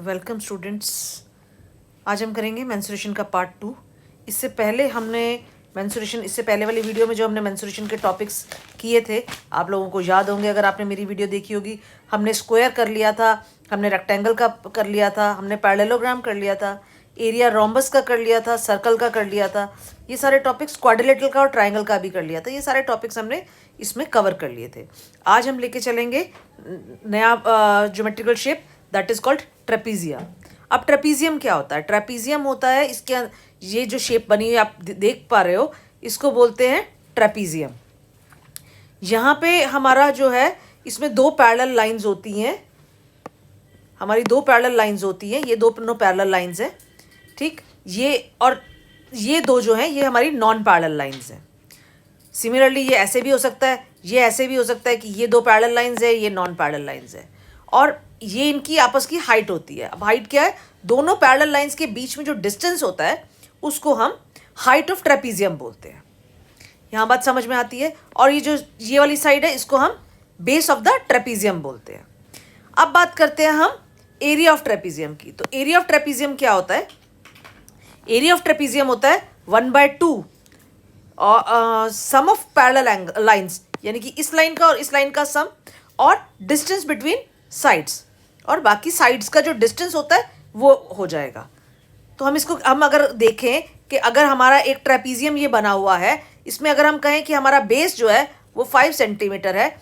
Welcome students. आज हम करेंगे मेंस्ट्रुएशन का पार्ट 2। इससे पहले हमने इससे पहले वाली वीडियो में जो हमने मेंस्ट्रुएशन के टॉपिक्स किए थे, आप लोगों को याद होंगे अगर आपने मेरी वीडियो देखी होगी। हमने स्क्वायर कर लिया था, हमने रेक्टेंगल का कर लिया था, हमने पैरेललोग्राम कर लिया था, एरिया रोम्बस का कर लिया था, सर्कल का कर लिया था। ये सारे टॉपिक्स, क्वाड्रिलेटरल का और ट्राइंगल का भी कर लिया था। ये सारे टॉपिक्स हमने इसमें कवर कर लिए थे। आज हम लेके चलेंगे नया geometrical shape that is called trapezium. अब ट्रेपीजियम क्या होता है? ट्रेपीजियम होता है, इसके ये जो शेप बनी हुई आप देख पा रहे हो, इसको बोलते हैं ट्रेपीजियम। यहाँ पे हमारा जो है, इसमें दो पैरेलल लाइंस होती हैं, हमारी दो पैरेलल लाइंस होती हैं। ये दोनों पैरेलल लाइंस हैं, ठीक। ये दो जो हैं, ये हमारी नॉन पैरेलल लाइंस हैं। सिमिलरली ये ऐसे भी हो सकता है, ये ऐसे भी हो सकता है कि ये दो पैरेलल लाइंस है, ये नॉन पैरेलल लाइंस है, और ये इनकी आपस की हाइट होती है। अब हाइट क्या है? दोनों पैरेलल लाइंस के बीच में जो डिस्टेंस होता है उसको हम हाइट ऑफ ट्रेपीजियम बोलते हैं। यहाँ बात समझ में आती है। और ये वाली साइड है, इसको हम बेस ऑफ द ट्रेपीजियम बोलते हैं। अब बात करते हैं हम एरिया ऑफ ट्रेपीजियम की। तो एरिया ऑफ ट्रेपीजियम क्या होता है? एरिया ऑफ ट्रेपीजियम होता है 1/2 सम ऑफ पैरेलल लाइंस, यानी कि इस लाइन का और इस लाइन का सम, और डिस्टेंस बिटवीन साइड्स, और बाकी साइड्स का जो डिस्टेंस होता है वो हो जाएगा। तो हम अगर देखें कि अगर हमारा एक ट्रेपीजियम ये बना हुआ है, इसमें अगर हम कहें कि हमारा बेस जो है वो 5 सेंटीमीटर है,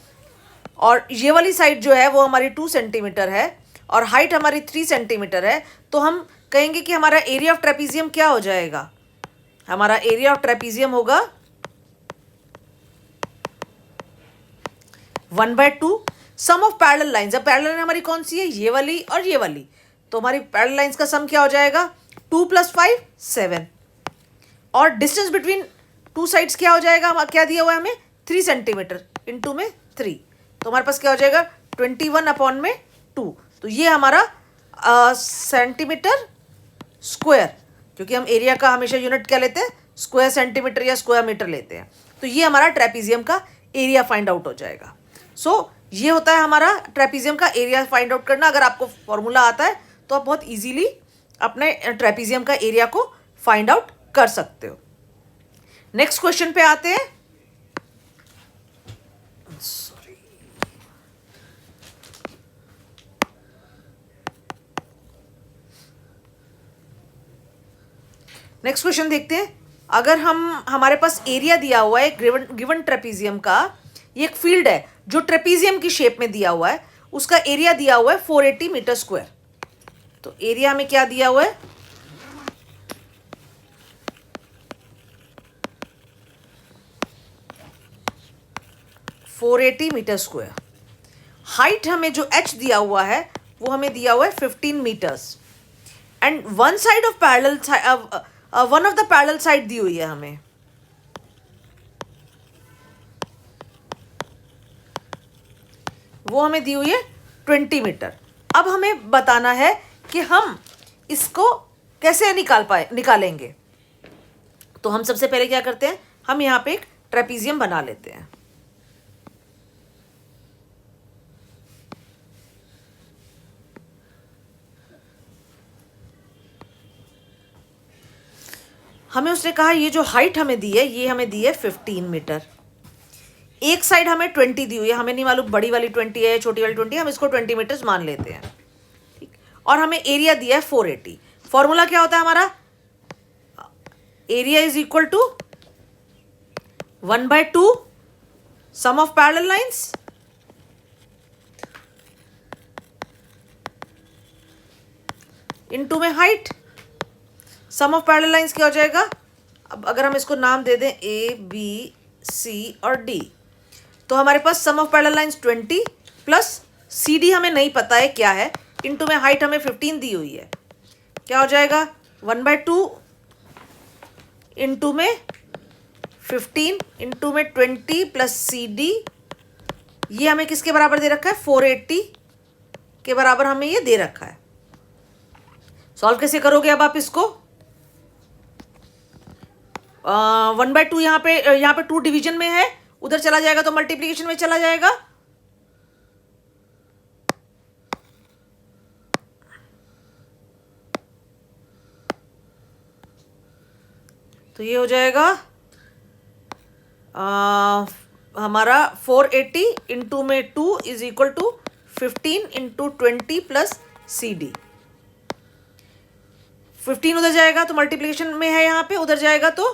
और ये वाली साइड जो है वो हमारी 2 सेंटीमीटर है, और हाइट हमारी 3 सेंटीमीटर है, तो हम कहेंगे कि हमारा एरिया ऑफ ट्रेपीजियम क्या हो जाएगा? हमारा एरिया ऑफ ट्रेपीजियम होगा 1/2 सम ऑफ पैरेलल लाइंस। अब पैरेलल लाइन हमारी कौन सी है? ये वाली और ये वाली। तो हमारी पैरेलल लाइंस का सम क्या हो जाएगा? 2 + 5 7, और डिस्टेंस बिटवीन टू साइड्स क्या हो जाएगा? क्या दिया हुआ है हमें? 3 सेंटीमीटर, इंटू में 3, तो हमारे पास क्या हो जाएगा? 21/2। तो ये हमारा सेंटीमीटर स्क्वायर, क्योंकि हम एरिया का हमेशा यूनिट क्या लेते हैं? स्क्वायर सेंटीमीटर या स्क्वायर मीटर लेते हैं। तो ये हमारा ट्रेपीजियम का एरिया फाइंड आउट हो जाएगा। सो ये होता है हमारा ट्रेपीजियम का एरिया फाइंड आउट करना। अगर आपको फॉर्मूला आता है तो आप बहुत इजीली अपने ट्रेपीजियम का एरिया को फाइंड आउट कर सकते हो। नेक्स्ट क्वेश्चन पे आते हैं। नेक्स्ट क्वेश्चन देखते हैं। अगर हमारे पास एरिया दिया हुआ है गिवन ट्रेपीजियम का, ये एक फील्ड है जो ट्रेपीजियम की शेप में दिया हुआ है, उसका एरिया दिया हुआ है 480 मीटर स्क्वायर। तो एरिया में क्या दिया हुआ है? 480 मीटर स्क्वायर। हाइट हमें जो h दिया हुआ है वो हमें दिया हुआ है 15 metres, and one of the parallel side दी हुई है हमें, वो हमें दी हुई है 20 मीटर। अब हमें बताना है कि हम इसको कैसे निकालेंगे। तो हम सबसे पहले क्या करते हैं? हम यहाँ पे एक ट्रेपीजियम बना लेते हैं। हमें उसने कहा ये जो हाइट हमें दी है, ये हमें दी है 15 मीटर। एक साइड हमें 20 दी हुई है, हमें नहीं मालूम बड़ी वाली 20 है छोटी वाली 20 है, हम इसको 20 मीटर्स मान लेते हैं, ठीक। और हमें एरिया दिया है 480। फॉर्मूला क्या होता है हमारा? Area is equal to 1/2 sum of parallel lines into में height. Sum of parallel lines क्या हो जाएगा? अब अगर हम इसको नाम दे दें A, B, C और D, तो हमारे पास sum of parallel lines 20 plus CD हमें नहीं पता है क्या है, इनटू में हाइट हमें 15 दी हुई है, क्या हो जाएगा? 1/2 इनटू में 15 इनटू में 20 प्लस CD। ये हमें किसके बराबर दे रखा है? 480 के बराबर हमें ये दे रखा है। सॉल्व कैसे करोगे अब आप इसको? 1/2 यहाँ पे 2 डिवीजन में है, उधर चला जाएगा तो मल्टीप्लीकेशन में चला जाएगा। तो ये हो जाएगा हमारा 480 इंटू में 2 is equal to 15 into 20 plus CD। 15 उधर जाएगा तो मल्टीप्लिकेशन में है, यहाँ पे उधर जाएगा तो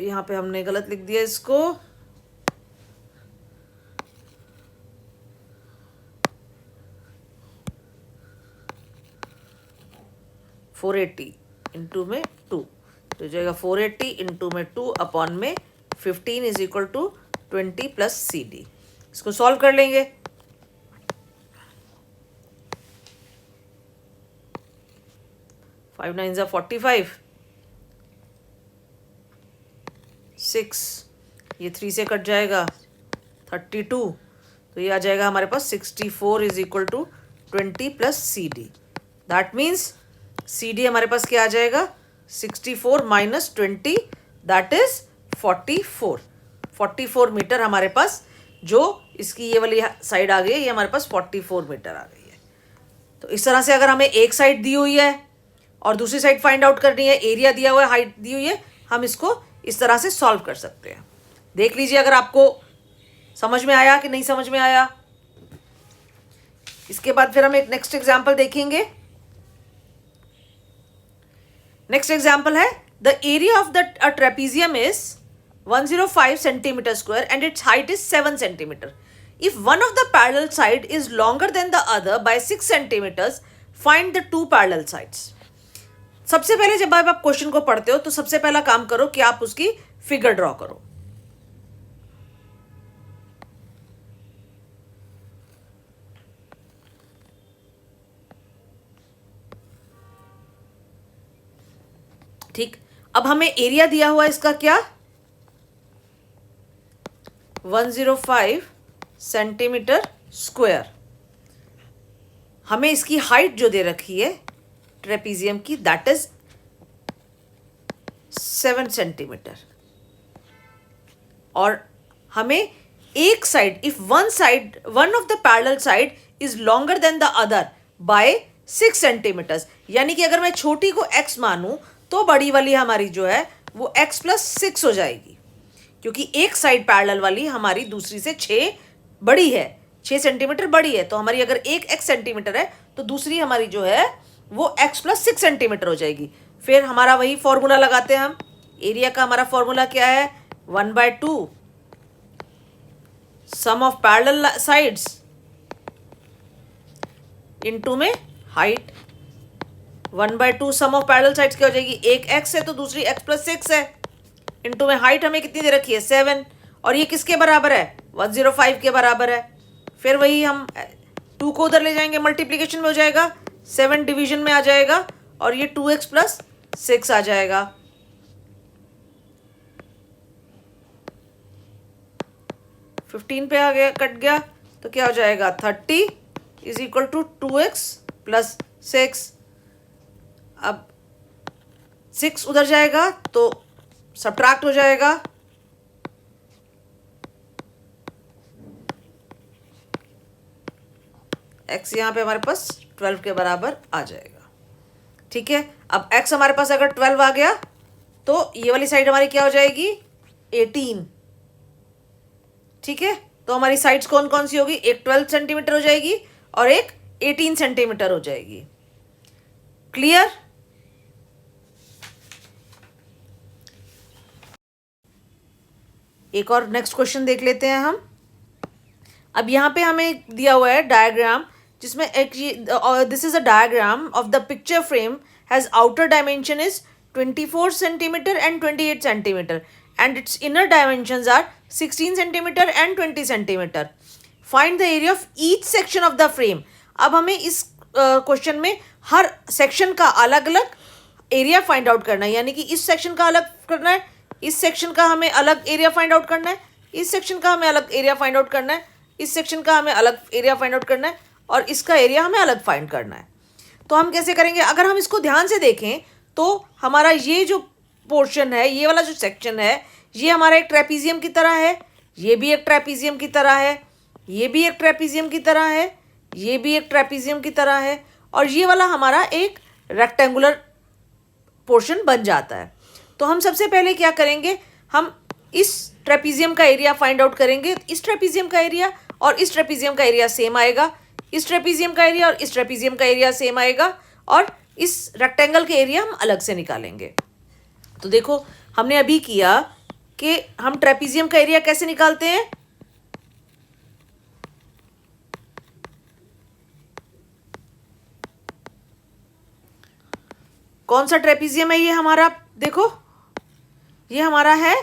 यहाँ पे हमने गलत लिख दिया इसको, फोर 480 इंटू में 2 तो जाएगा 480 इंटू में 2 अपॉन में 15 is equal to 20 plus CD। इसको सॉल्व कर लेंगे। 5 9 45, 6 ये 3 से कट जाएगा 32, तो ये आ जाएगा हमारे पास 64 is equal to 20 plus CD। That means CD हमारे पास क्या आ जाएगा 64 माइनस 20 दैट इज 44 मीटर हमारे पास, जो इसकी ये वाली साइड आ गई है, ये हमारे पास 44 मीटर आ गई है। तो इस तरह से अगर हमें एक साइड दी हुई है और दूसरी साइड फाइंड आउट करनी है, एरिया दिया हुआ है, हाइट दी हुई है, हम इसको इस तरह से सॉल्व कर सकते हैं। देख लीजिए अगर आपको समझ में आया कि नहीं समझ में आया। इसके बाद फिर हम एक नेक्स्ट एग्जाम्पल देखेंगे। नेक्स्ट एग्जाम्पल है the area of the trapezium is 105 centimetre square and its height is 7 centimetre. If one of the parallel side is longer than the other by 6 centimetres, find the two parallel sides. सबसे पहले जब आप question को पढ़ते हो तो सबसे पहला काम करो कि आप उसकी फिगर ड्रॉ करो। ठीक, अब हमें एरिया दिया हुआ इसका क्या 105 सेंटीमीटर स्क्वायर। हमें इसकी हाइट जो दे रखी है ट्रेपीजियम की दैट इज 7 सेंटीमीटर। और हमें एक side, if one of the parallel side is longer than the other by 6 centimetres, यानी कि अगर मैं छोटी को x मानूं तो बड़ी वाली हमारी जो है वो x प्लस 6 हो जाएगी, क्योंकि एक साइड पैरेलल वाली हमारी दूसरी से 6 बड़ी है, 6 सेंटीमीटर बड़ी है। तो हमारी अगर एक x सेंटीमीटर है तो दूसरी हमारी जो है वो x प्लस 6 सेंटीमीटर हो जाएगी। फिर हमारा वही फॉर्मूला लगाते हैं हम। एरिया का हमारा फॉर्मूला क्या है 1/2 sum of parallel sides into में height. 1/2 sum of parallel sides क्या हो जाएगी, एक x है तो दूसरी x प्लस 6 है, इनटू में हाइट हमें कितनी दे रखी है 7, और ये किसके बराबर है 105 के बराबर है। फिर वही हम 2 को उधर ले जाएंगे, मल्टीप्लीकेशन में हो जाएगा, 7 डिवीजन में आ जाएगा और ये 2x प्लस 6 आ जाएगा। फिफ्टीन पे आ गया, कट गया, तो क्या हो जाएगा 30 is equal to 2x plus 6। अब 6 उधर जाएगा तो सब्ट्रैक्ट हो जाएगा, x यहाँ पे हमारे पास 12 के बराबर आ जाएगा। ठीक है, अब x हमारे पास अगर 12 आ गया तो ये वाली साइड हमारी क्या हो जाएगी 18। ठीक है, तो हमारी साइड्स कौन कौन सी होगी, एक 12 सेंटीमीटर हो जाएगी और एक 18 सेंटीमीटर हो जाएगी। क्लियर। एक और नेक्स्ट क्वेश्चन देख लेते हैं हम। अब यहाँ पे हमें दिया हुआ है डायग्राम, जिसमें एक this is a diagram of the picture frame has outer dimension is 24 centimetre and 28 centimetre and its inner dimensions are 16 centimetre and 20 centimetre. Find the area of each section of the frame. अब हमें इस question में हर section का अलग अलग area find out करना है, यानी कि इस सेक्शन का अलग करना है, इस सेक्शन का हमें अलग एरिया फाइंड आउट करना है, इस सेक्शन का हमें अलग एरिया फाइंड आउट करना है, इस सेक्शन का हमें अलग एरिया फाइंड आउट करना है और इसका एरिया हमें अलग फाइंड करना है। तो हम कैसे करेंगे, अगर हम इसको ध्यान से देखें तो हमारा ये जो पोर्शन है, ये वाला जो सेक्शन है, ये हमारा एक ट्रेपीजियम की तरह है, ये भी एक ट्रेपीजियम की तरह है, ये भी एक ट्रेपीजियम की तरह है, ये भी एक ट्रेपीजियम की तरह है, और ये वाला हमारा एक रेक्टेंगुलर पोर्शन बन जाता है। तो हम सबसे पहले क्या करेंगे, हम इस ट्रेपीजियम का एरिया फाइंड आउट करेंगे। इस ट्रेपीजियम का एरिया और इस ट्रेपीजियम का एरिया सेम आएगा, इस ट्रेपीजियम का एरिया और इस ट्रेपीजियम का एरिया सेम आएगा, और इस रेक्टेंगल के एरिया हम अलग से निकालेंगे। तो देखो हमने अभी किया कि हम ट्रेपीजियम का एरिया कैसे निकालते हैं, कौन सा ट्रेपीजियम है ये हमारा, देखो ये हमारा है,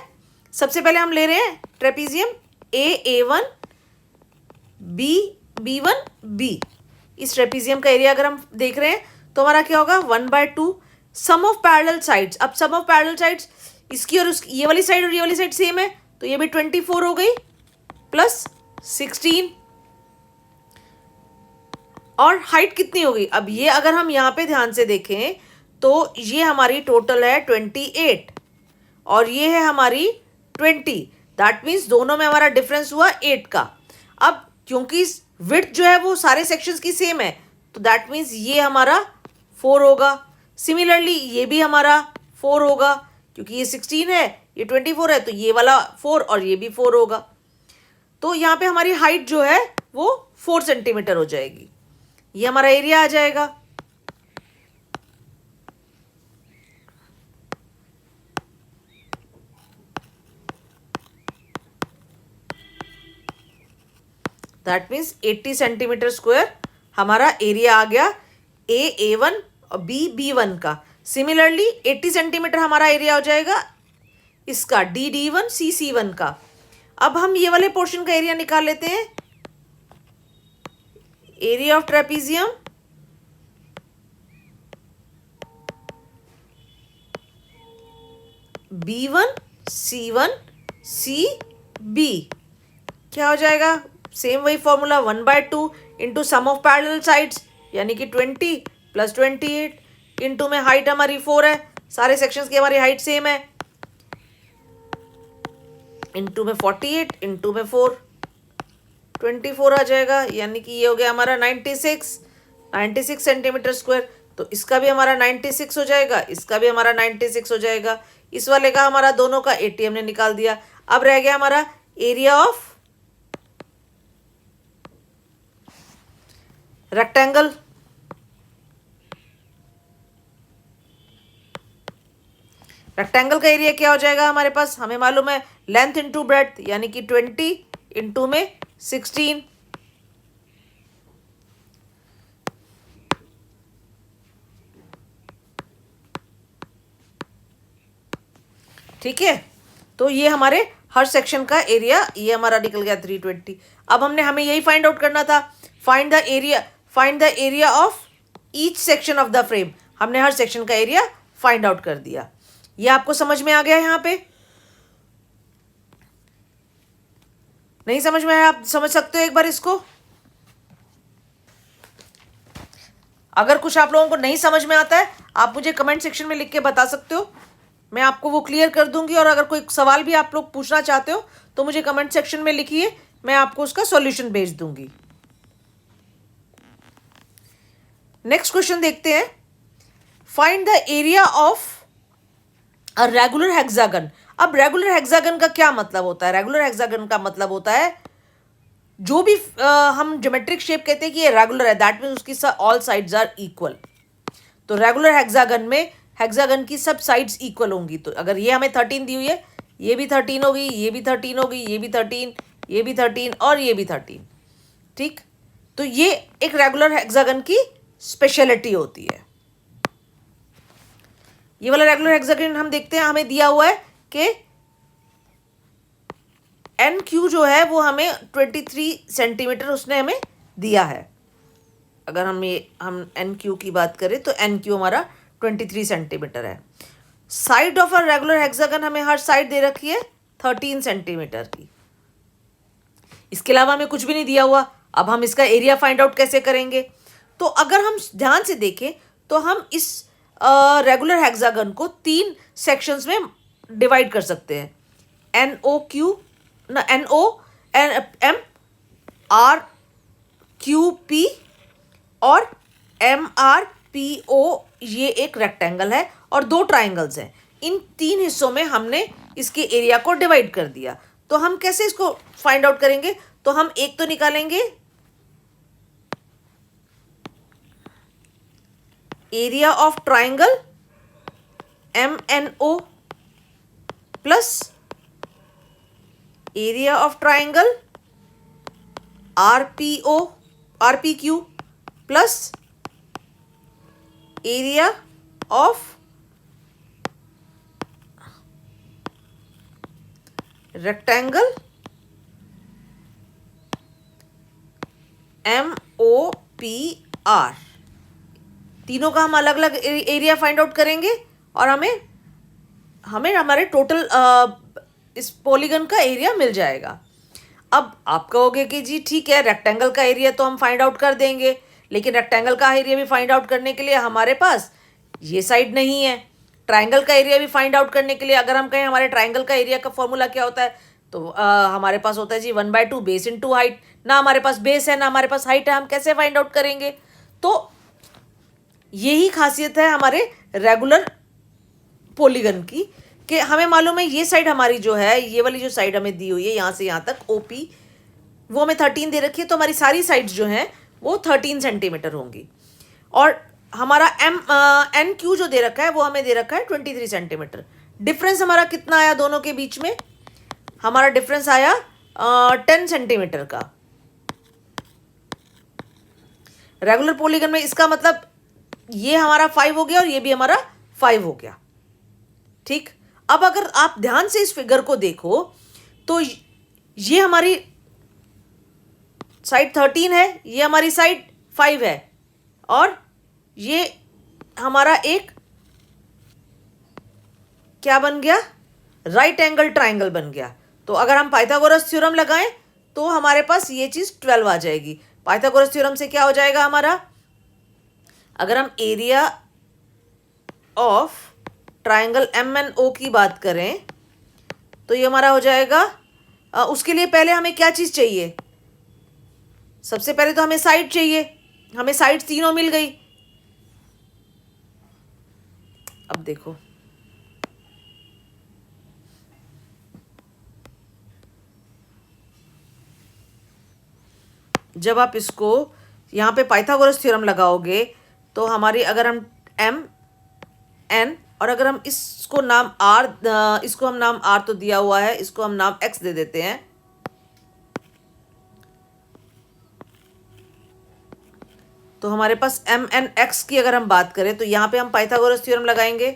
सबसे पहले हम ले रहे हैं ट्रेपीजियम A1 B1 B। इस ट्रेपीजियम का एरिया अगर हम देख रहे हैं तो हमारा क्या होगा, 1/2 सम ऑफ पैरेलल साइड्स। अब सम ऑफ पैरेलल साइड्स इसकी और उसकी, ये वाली साइड और ये वाली साइड सेम है, तो ये भी 24 हो गई प्लस 16, और हाइट कितनी होगी। अब ये अगर हम यहाँ पे ध्यान से देखें तो ये हमारी टोटल है 28 और ये है हमारी 20। दैट मीन्स दोनों में हमारा डिफरेंस हुआ 8 का। अब क्योंकि विड्थ जो है वो सारे सेक्शंस की सेम है, तो दैट मीन्स ये हमारा 4 होगा। सिमिलरली ये भी हमारा 4 होगा, क्योंकि ये 16 है, ये 24 है, तो ये वाला 4 और ये भी 4 होगा। तो यहाँ पे हमारी हाइट जो है वो 4 सेंटीमीटर हो जाएगी। ये हमारा एरिया आ जाएगा। दैट मीन्स 80 सेंटीमीटर स्क्वायर हमारा एरिया आ गया A1 और B1 का। सिमिलरली 80 सेंटीमीटर हमारा एरिया हो जाएगा इसका D1 C1 का। अब हम ये वाले पोर्शन का एरिया निकाल लेते हैं। Area of trapezium B1 C1 CB क्या हो जाएगा, सेम वही formula 1/2 into sum of parallel sides यानी कि 20 प्लस 28 इंटू में हाइट हमारी 4 है, सारे सेक्शंस की हमारी हाइट सेम है, इंटू में 48 इंटू में 4 24 आ जाएगा, यानी कि ये हो गया हमारा 96 सेंटीमीटर स्क्वायर। तो इसका भी हमारा 96 हो जाएगा, इसका भी हमारा 96 हो जाएगा। इस वाले का हमारा दोनों का 80 हमने निकाल दिया। अब रह गया हमारा एरिया ऑफ रेक्टेंगल। रेक्टेंगल का एरिया क्या हो जाएगा हमारे पास, हमें मालूम है लेंथ इंटू ब्रेड्थ, यानी कि 20 इंटू में 16। ठीक है, तो ये हमारे हर सेक्शन का एरिया, ये हमारा निकल गया 320। अब हमें यही फाइंड आउट करना था, find the area of each section of the frame. हमने हर सेक्शन का एरिया फाइंड आउट कर दिया। ये आपको समझ में आ गया, यहाँ पे नहीं समझ में आया, आप समझ सकते हो एक बार इसको। अगर कुछ आप लोगों को नहीं समझ में आता है आप मुझे कमेंट सेक्शन में लिख के बता सकते हो, मैं आपको वो क्लियर कर दूंगी। और अगर कोई सवाल भी आप लोग पूछना चाहते हो तो मुझे कमेंट सेक्शन में लिखिए, मैं आपको उसका सॉल्यूशन भेज दूंगी। नेक्स्ट क्वेश्चन देखते हैं, find the area of a regular hexagon. अब रेगुलर हेक्सागन का क्या मतलब होता है, रेगुलर हेक्सागन का मतलब होता है जो भी हम ज्योमेट्रिक शेप कहते हैं कि ये रेगुलर है, दैट मीन्स उसकी ऑल साइड्स आर इक्वल। तो रेगुलर हेक्सागन में हेक्सागन की सब साइड्स इक्वल होंगी। तो अगर ये हमें 13 दी हुई है, ये भी 13 होगी, ये भी 13 होगी, ये भी 13, ये भी 13 और ये भी 13। ठीक, तो ये एक रेगुलर हेक्सागन की स्पेशलिटी होती है। ये वाला रेगुलर हेक्सागन हम देखते हैं, हमें दिया हुआ है कि NQ जो है वो हमें 23 सेंटीमीटर उसने हमें दिया है। अगर हम NQ की बात करें तो NQ हमारा 23 सेंटीमीटर है। Side of a regular hexagon हमें हर साइड दे रखी है 13 सेंटीमीटर की। इसके अलावा हमें कुछ भी नहीं दिया हुआ। अब हम इसका एरिया फाइंड आउट कैसे करेंगे, तो अगर हम ध्यान से देखें तो हम इस रेगुलर हेक्सागन को 3 सेक्शंस में डिवाइड कर सकते हैं, NO M R Q P और MR पी ओ, ये एक रेक्टेंगल है और दो ट्राइंगल्स हैं। इन तीन हिस्सों में हमने इसके एरिया को डिवाइड कर दिया। तो हम कैसे इसको फाइंड आउट करेंगे? तो हम एक तो निकालेंगे area of triangle MNO plus area of triangle RPQ plus area of rectangle MOPR। तीनों का हम अलग अलग एरिया फाइंड आउट करेंगे और हमें हमारे टोटल इस पॉलीगन का एरिया मिल जाएगा। अब आप कहोगे कि जी ठीक है, रेक्टेंगल का एरिया तो हम फाइंड आउट कर देंगे, लेकिन रेक्टेंगल का एरिया भी फाइंड आउट करने के लिए हमारे पास ये साइड नहीं है। ट्राइंगल का एरिया भी फाइंड आउट करने के लिए अगर हम कहें हमारे ट्राइंगल का एरिया का फॉर्मूला क्या होता है, तो हमारे पास होता है जी 1/2 बेस इंटू हाइट। ना हमारे पास बेस है ना हमारे पास हाइट है, हम कैसे फाइंड आउट करेंगे? तो यही खासियत है हमारे रेगुलर पॉलीगन की कि हमें मालूम है ये साइड हमारी जो है, ये वाली जो साइड हमें दी हुई है यहाँ से यहाँ तक OP, वो हमें 13 दे रखी है। तो हमारी सारी साइड्स जो हैं वो 13 सेंटीमीटर होंगी। और हमारा NQ जो दे रखा है वो हमें दे रखा है 23 सेंटीमीटर। डिफरेंस हमारा कितना आया दोनों के बीच में? हमारा डिफरेंस आया 10 सेंटीमीटर का। रेगुलर पॉलीगन में इसका मतलब ये हमारा 5 हो गया और ये भी हमारा 5 हो गया। ठीक, अब अगर आप ध्यान से इस फिगर को देखो तो ये हमारी साइड 13 है, ये हमारी साइड 5 है और ये हमारा एक क्या बन गया? राइट एंगल ट्राइंगल बन गया। तो अगर हम पाइथागोरस थ्योरम लगाएं तो हमारे पास ये चीज 12 आ जाएगी। पाइथागोरस थ्योरम से क्या हो जाएगा हमारा? अगर हम एरिया ऑफ ट्राइंगल MNO की बात करें तो ये हमारा हो जाएगा, उसके लिए पहले हमें क्या चीज चाहिए? सबसे पहले तो हमें साइड चाहिए। हमें साइड तीनों मिल गई। अब देखो, जब आप इसको यहाँ पे पाइथागोरस थ्योरम लगाओगे तो हमारी अगर हम MN और अगर हम इसको नाम R, इसको हम नाम R तो दिया हुआ है, इसको हम नाम X दे देते हैं। तो हमारे पास MNX की अगर हम बात करें तो यहाँ पे हम पाइथागोरस थ्योरम लगाएंगे।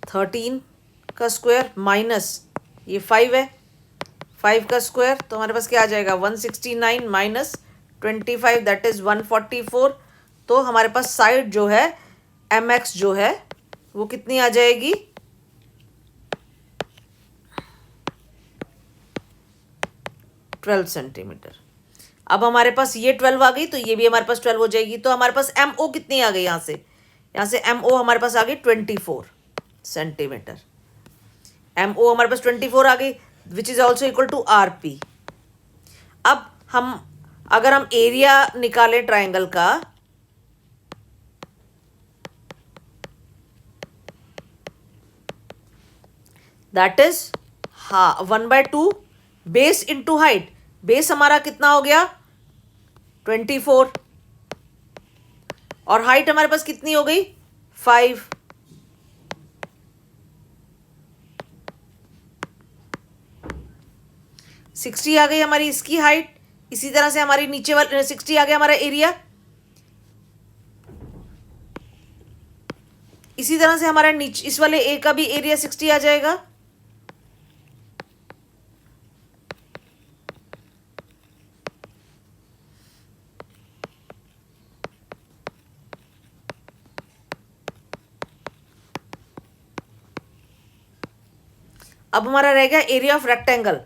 थर्टीन का स्क्वायर माइनस ये 5 है, 5 का स्क्वायर तो हमारे पास क्या आ जाएगा? 169 माइनस 25 दैट इज 144। तो हमारे पास साइड जो है MX जो है वो कितनी आ जाएगी? 12 सेंटीमीटर। अब हमारे पास ये 12 आ गई तो ये भी हमारे पास 12 हो जाएगी। तो हमारे पास MO कितनी आ गई? यहाँ से MO हमारे पास आ गई 24 सेंटीमीटर। MO हमारे पास 24 आ गई which is also equal to RP। अब अगर हम एरिया निकालें ट्राइंगल का, that is 1/2 base into height. Base हमारा कितना हो गया? 24 और हाइट हमारे पास कितनी हो गई? 5। सिक्सटी आ गई हमारी इसकी हाइट। इसी तरह से हमारी नीचे वाले 60 आ गया हमारा एरिया। इसी तरह से हमारा नीचे इस वाले ए का भी एरिया 60 आ जाएगा। अब हमारा रह गया एरिया ऑफ रेक्टेंगल।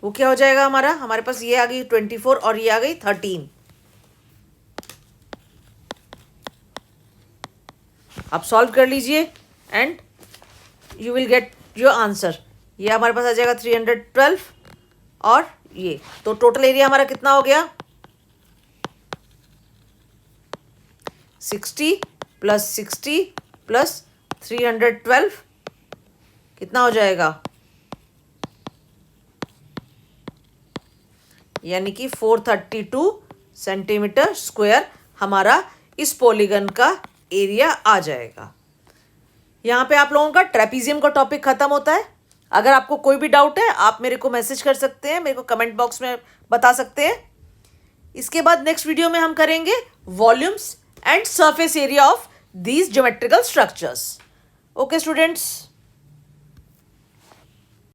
वो क्या हो जाएगा हमारा? हमारे पास ये आ गई 24 और ये आ गई 13। आप सॉल्व कर लीजिए and you will get your answer. ये हमारे पास आ जाएगा 312 और ये, तो टोटल एरिया हमारा कितना हो गया 60 प्लस 60 प्लस 312 कितना हो जाएगा, यानी कि 432 सेंटीमीटर स्क्वायर हमारा इस पॉलीगन का एरिया आ जाएगा। यहाँ पे आप लोगों का ट्रेपीजियम का टॉपिक खत्म होता है। अगर आपको कोई भी डाउट है आप मेरे को मैसेज कर सकते हैं, मेरे को कमेंट बॉक्स में बता सकते हैं। इसके बाद नेक्स्ट वीडियो में हम करेंगे volumes and surface area of these geometrical structures. Okay students.